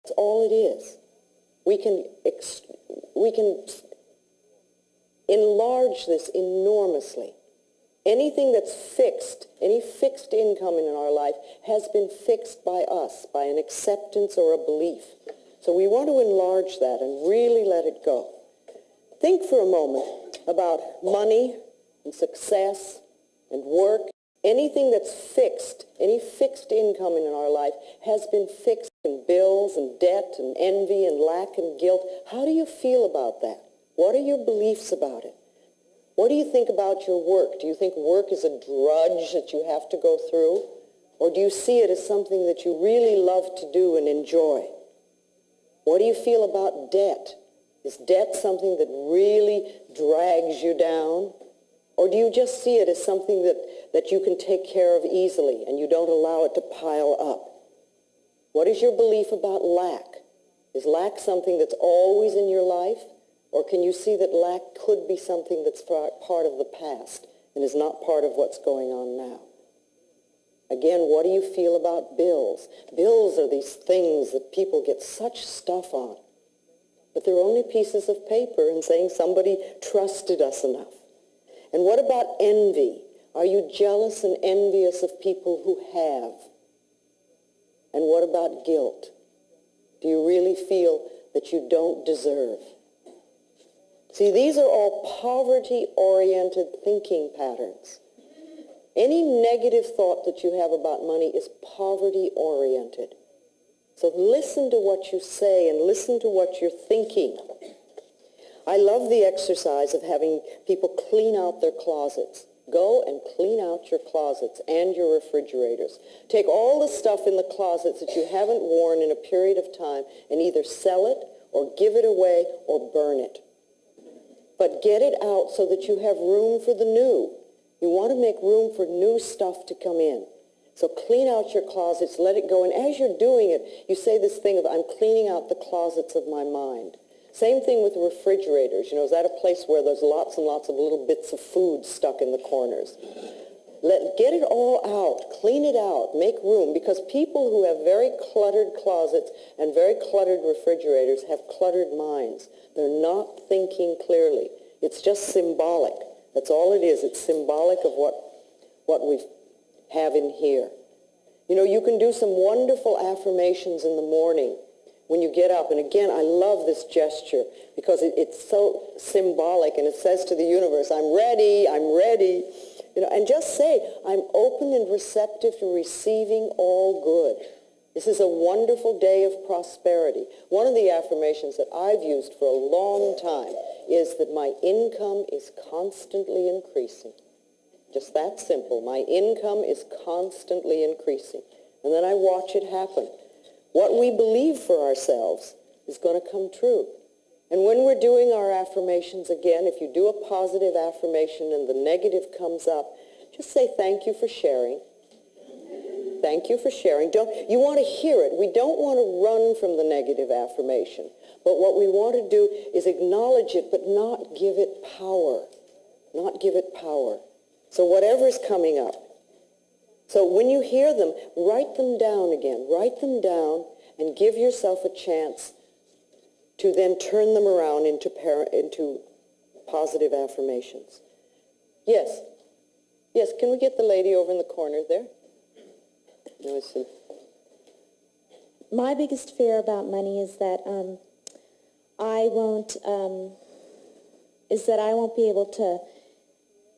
That's all it is. We can enlarge this enormously. Anything that's fixed, any fixed income in our life has been fixed by us, by an acceptance or a belief. So we want to enlarge that and really let it go. Think for a moment about money and success and work. Anything that's fixed, any fixed income in our life has been fixed in bills and debt and envy and lack and guilt. How do you feel about that? What are your beliefs about it? What do you think about your work? Do you think work is a drudge that you have to go through? Or do you see it as something that you really love to do and enjoy? What do you feel about debt? Is debt something that really drags you down? Or do you just see it as something that you can take care of easily and you don't allow it to pile up? What is your belief about lack? Is lack something that's always in your life? Or can you see that lack could be something that's part of the past and is not part of what's going on now? Again, what do you feel about bills? Bills are these things that people get such stuff on. But they're only pieces of paper and saying somebody trusted us enough. And what about envy? Are you jealous and envious of people who have? And what about guilt? Do you really feel that you don't deserve? See, these are all poverty-oriented thinking patterns. Any negative thought that you have about money is poverty-oriented. So listen to what you say and listen to what you're thinking. I love the exercise of having people clean out their closets. Go and clean out your closets and your refrigerators. Take all the stuff in the closets that you haven't worn in a period of time and either sell it or give it away or burn it. But get it out so that you have room for the new. You want to make room for new stuff to come in. So clean out your closets, let it go. And as you're doing it, you say this thing of, I'm cleaning out the closets of my mind. Same thing with refrigerators. You know, is that a place where there's lots and lots of little bits of food stuck in the corners? Get it all out. Clean it out. Make room. Because people who have very cluttered closets and very cluttered refrigerators have cluttered minds. They're not thinking clearly. It's just symbolic. That's all it is. It's symbolic of what we have in here. You know, you can do some wonderful affirmations in the morning when you get up. And again, I love this gesture because it's so symbolic, and it says to the universe, I'm ready, I'm ready. You know, and just say, I'm open and receptive to receiving all good. This is a wonderful day of prosperity. One of the affirmations that I've used for a long time is that my income is constantly increasing. Just that simple. My income is constantly increasing. And then I watch it happen. What we believe for ourselves is going to come true. And when we're doing our affirmations again, if you do a positive affirmation and the negative comes up, just say thank you for sharing. Thank you for sharing. You want to hear it. We don't want to run from the negative affirmation. But what we want to do is acknowledge it, but not give it power. Not give it power. So whatever's coming up. So when you hear them, write them down again. Write them down and give yourself a chance to then turn them around into positive affirmations. Yes. Yes, can we get the lady over in the corner there? Listen. My biggest fear about money is that I won't be able to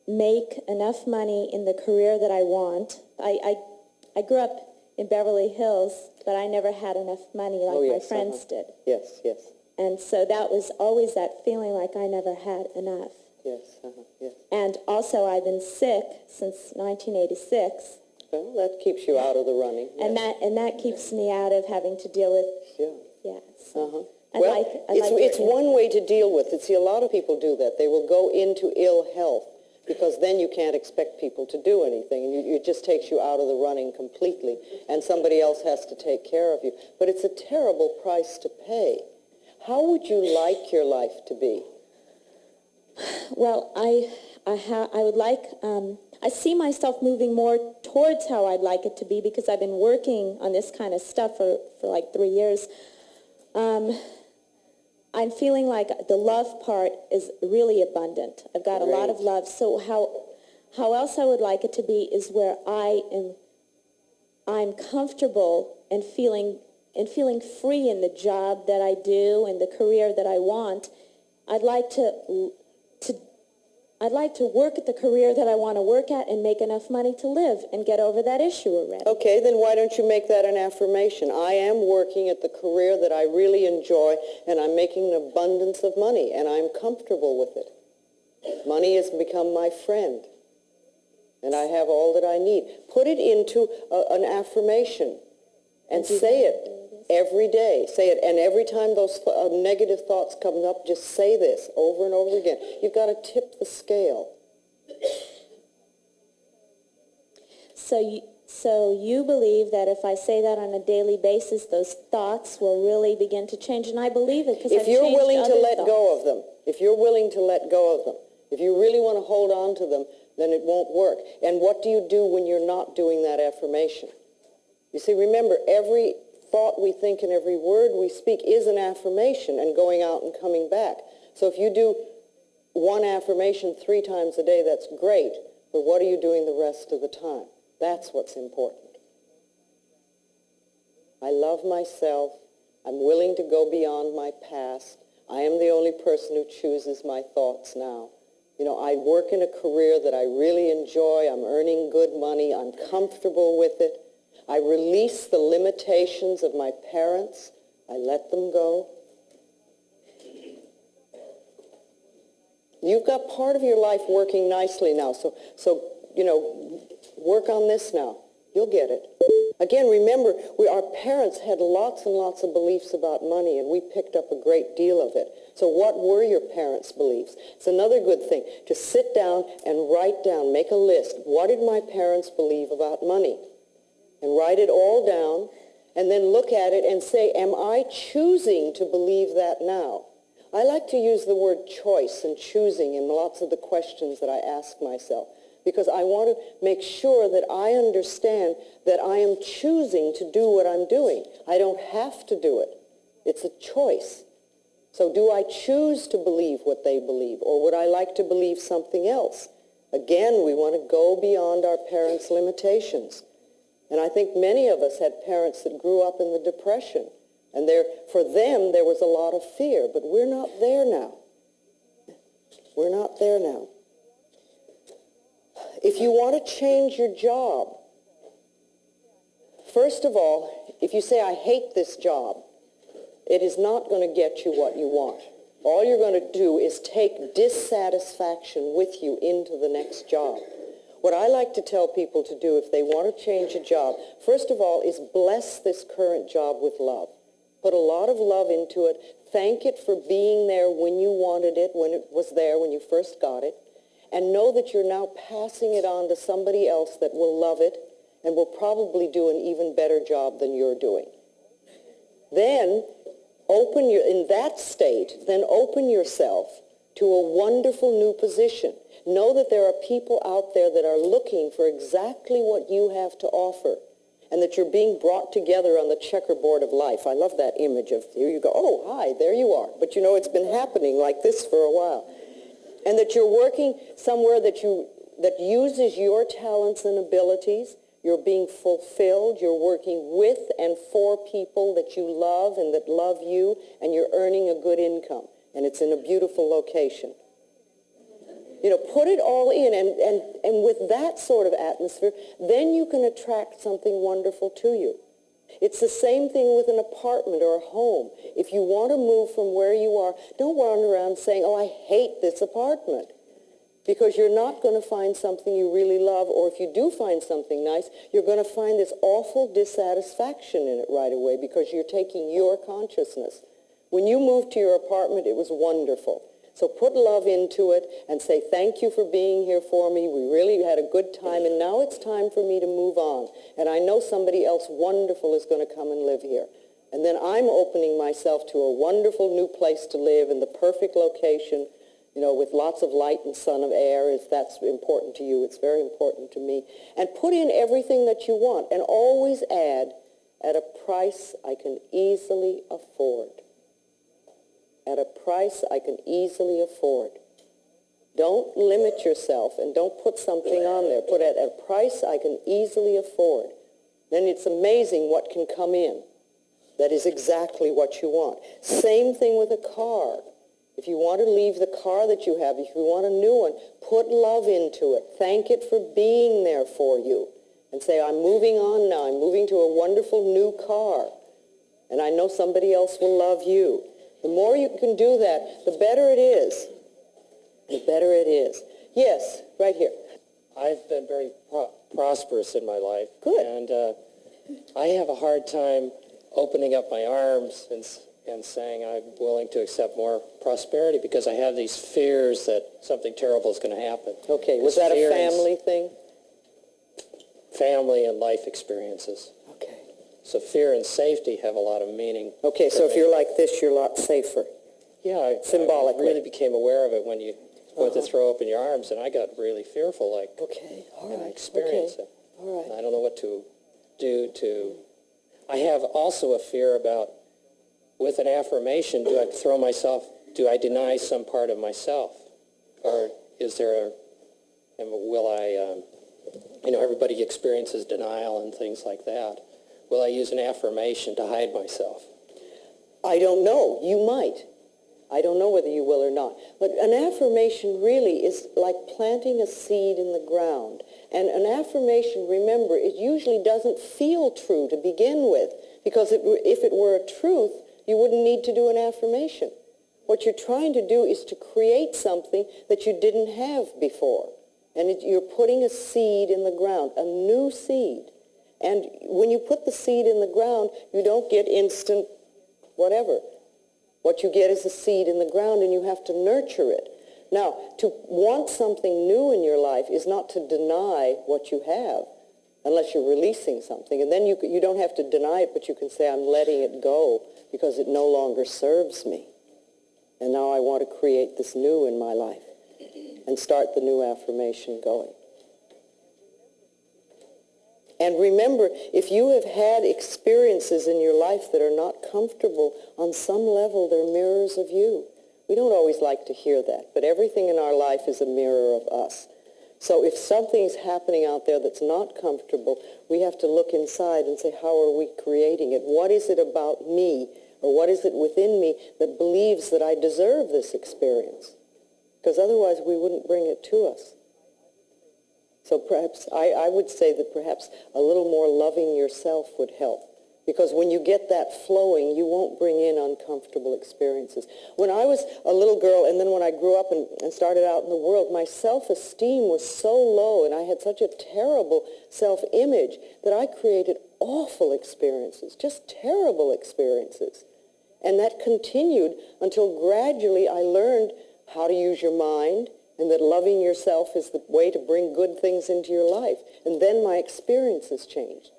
make enough money in the career that I want. I grew up in Beverly Hills, but I never had enough money like my friends did. Yes, yes. And so that was always that feeling like I never had enough. Yes, yes. And also I've been sick since 1986. Well, that keeps you out of the running. Yes. And that keeps me out of having to deal with. Yeah. So Well, it's one way to deal with it. See, a lot of people do that. They will go into ill health because then you can't expect people to do anything, and it just takes you out of the running completely, and somebody else has to take care of you. But it's a terrible price to pay. How would you like your life to be? Well, I would like. I see myself moving more towards how I'd like it to be because I've been working on this kind of stuff for like 3 years. I'm feeling like the love part is really abundant. I've got a lot of love. So how else I would like it to be is where I'm comfortable and feeling free in the job that I do and the career that I want. I'd like to work at the career that I want to work at and make enough money to live and get over that issue already. Okay, then why don't you make that an affirmation? I am working at the career that I really enjoy, and I'm making an abundance of money, and I'm comfortable with it. Money has become my friend, and I have all that I need. Put it into an affirmation and say it every day. Say it, and every time those negative thoughts come up, just say this over and over again. You've got to tip the scale. So you believe that if I say that on a daily basis, those thoughts will really begin to change, and I believe it because if you're willing to let go of them, if you're willing to let go of them, if you really want to hold on to them, then it won't work. And what do you do when you're not doing that affirmation? You see, remember, every thought we think and every word we speak is an affirmation and going out and coming back. So if you do one affirmation 3 times a day, that's great, but what are you doing the rest of the time? That's what's important. I love myself. I'm willing to go beyond my past. I am the only person who chooses my thoughts now. You know, I work in a career that I really enjoy. I'm earning good money. I'm comfortable with it. I release the limitations of my parents. I let them go. You've got part of your life working nicely now. So you know, work on this now. You'll get it. Again, remember, our parents had lots and lots of beliefs about money, and we picked up a great deal of it. So what were your parents' beliefs? It's another good thing to sit down and write down, make a list. What did my parents believe about money? And write it all down, and then look at it and say, am I choosing to believe that now? I like to use the word choice and choosing in lots of the questions that I ask myself, because I want to make sure that I understand that I am choosing to do what I'm doing. I don't have to do it. It's a choice. So do I choose to believe what they believe, or would I like to believe something else? Again, we want to go beyond our parents' limitations. And I think many of us had parents that grew up in the Depression. And for them, there was a lot of fear. But we're not there now. We're not there now. If you want to change your job, first of all, if you say, I hate this job, it is not going to get you what you want. All you're going to do is take dissatisfaction with you into the next job. What I like to tell people to do if they want to change a job, first of all, is bless this current job with love. Put a lot of love into it. Thank it for being there when you wanted it, when it was there, when you first got it. And know that you're now passing it on to somebody else that will love it and will probably do an even better job than you're doing. Then, in that state, then open yourself to a wonderful new position. Know that there are people out there that are looking for exactly what you have to offer, and that you're being brought together on the checkerboard of life. I love that image of here you go, oh, hi, there you are. But you know, it's been happening like this for a while. And that you're working somewhere that uses your talents and abilities. You're being fulfilled. You're working with and for people that you love and that love you, and you're earning a good income. And it's in a beautiful location. You know, put it all in, and with that sort of atmosphere, then you can attract something wonderful to you. It's the same thing with an apartment or a home. If you want to move from where you are, don't wander around saying, oh, I hate this apartment. Because you're not going to find something you really love, or if you do find something nice, you're going to find this awful dissatisfaction in it right away because you're taking your consciousness. When you moved to your apartment, it was wonderful. So put love into it and say, thank you for being here for me. We really had a good time, and now it's time for me to move on. And I know somebody else wonderful is going to come and live here. And then I'm opening myself to a wonderful new place to live in the perfect location, you know, with lots of light and sun and air. If that's important to you, it's very important to me. And put in everything that you want, and always add, at a price I can easily afford. at a price I can easily afford. Don't limit yourself and don't put something on there. Put it at a price I can easily afford. Then it's amazing what can come in that is exactly what you want. Same thing with a car. If you want to leave the car that you have, if you want a new one, put love into it. Thank it for being there for you. And say, I'm moving on now. I'm moving to a wonderful new car. And I know somebody else will love you. The more you can do that, the better it is. The better it is. Yes, right here. I've been very prosperous in my life. Good. And I have a hard time opening up my arms and saying I'm willing to accept more prosperity because I have these fears that something terrible is going to happen. Okay, was that a family thing? Family and life experiences. Okay. So fear and safety have a lot of meaning. Okay, so if you're like this, you're a lot safer. Yeah, Symbolically. I really became aware of it when you went to throw open your arms, and I got really fearful, like, okay, all right, I experienced it. All right. And I don't know what to do to... I have also a fear about, with an affirmation, do I deny some part of myself? Or is there everybody experiences denial and things like that. Will I use an affirmation to hide myself? I don't know. You might. I don't know whether you will or not. But an affirmation really is like planting a seed in the ground. And an affirmation, remember, it usually doesn't feel true to begin with. Because if it were a truth, you wouldn't need to do an affirmation. What you're trying to do is to create something that you didn't have before. And you're putting a seed in the ground, a new seed. And when you put the seed in the ground, you don't get instant whatever. What you get is a seed in the ground, and you have to nurture it. Now, to want something new in your life is not to deny what you have, unless you're releasing something. And then you don't have to deny it, but you can say, I'm letting it go because it no longer serves me. And now I want to create this new in my life and start the new affirmation going. And remember, if you have had experiences in your life that are not comfortable, on some level they're mirrors of you. We don't always like to hear that, but everything in our life is a mirror of us. So if something's happening out there that's not comfortable, we have to look inside and say, how are we creating it? What is it about me, or what is it within me that believes that I deserve this experience? Because otherwise we wouldn't bring it to us. So perhaps, I would say that perhaps a little more loving yourself would help. Because when you get that flowing, you won't bring in uncomfortable experiences. When I was a little girl, and then when I grew up and started out in the world, my self-esteem was so low, and I had such a terrible self-image that I created awful experiences, just terrible experiences. And that continued until gradually I learned how to use your mind, and that loving yourself is the way to bring good things into your life. And then my experiences changed.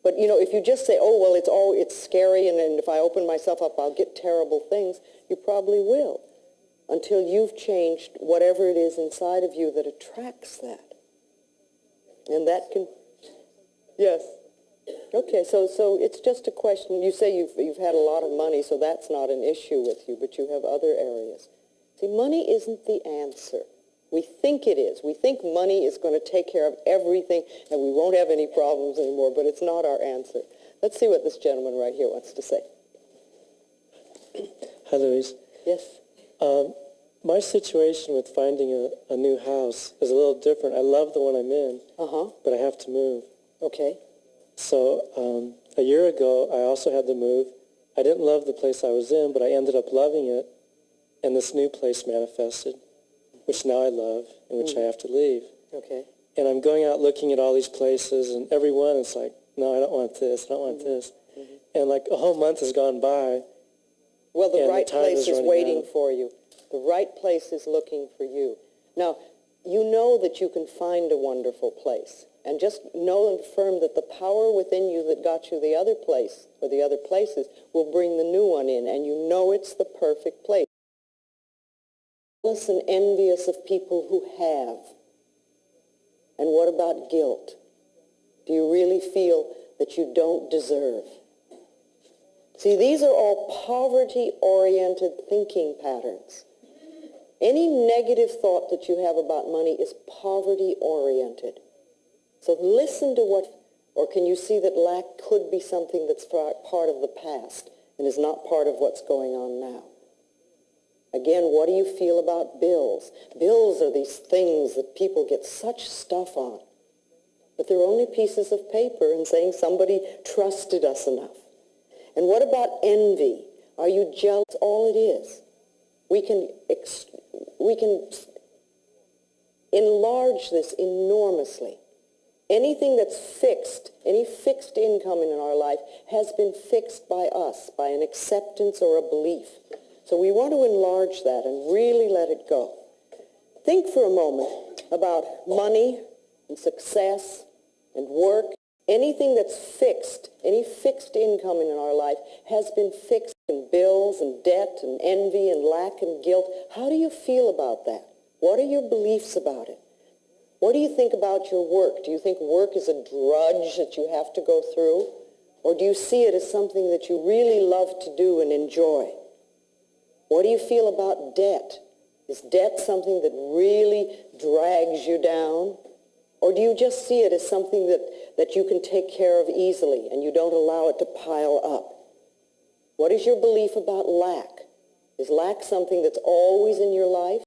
But, if you just say, oh, well, it's scary, and if I open myself up, I'll get terrible things, you probably will, until you've changed whatever it is inside of you that attracts that. And that can, yes. Okay, so it's just a question. You say you've had a lot of money, so that's not an issue with you, but you have other areas. See, money isn't the answer. We think it is. We think money is going to take care of everything and we won't have any problems anymore, but it's not our answer. Let's see what this gentleman right here wants to say. Hi, Louise. Yes? My situation with finding a new house is a little different. I love the one I'm in, but I have to move. Okay. So a year ago, I also had to move. I didn't love the place I was in, but I ended up loving it, and this new place manifested, which now I love, and which I have to leave. Okay. And I'm going out looking at all these places, and every one is like, no, I don't want this, I don't want this. And like a whole month has gone by. Well, the right place is waiting out. for you. The right place is looking for you. Now, you know that you can find a wonderful place. And just know and affirm that the power within you that got you the other place, or the other places, will bring the new one in. And you know it's the perfect place. Jealous and envious of people who have. And what about guilt? Do you really feel that you don't deserve? See, these are all poverty-oriented thinking patterns. Any negative thought that you have about money is poverty-oriented. So listen to what, or can you see that lack could be something that's part of the past and is not part of what's going on now? Again, what do you feel about bills? Bills are these things that people get such stuff on. But they're only pieces of paper and saying somebody trusted us enough. And what about envy? Are you jealous? All it is. We can enlarge this enormously. Anything that's fixed, any fixed income in our life has been fixed by us, by an acceptance or a belief. So we want to enlarge that and really let it go. Think for a moment about money and success and work. Anything that's fixed, any fixed income in our life has been fixed in bills and debt and envy and lack and guilt. How do you feel about that? What are your beliefs about it? What do you think about your work? Do you think work is a drudge that you have to go through? Or do you see it as something that you really love to do and enjoy? What do you feel about debt? Is debt something that really drags you down? Or do you just see it as something that you can take care of easily and you don't allow it to pile up? What is your belief about lack? Is lack something that's always in your life?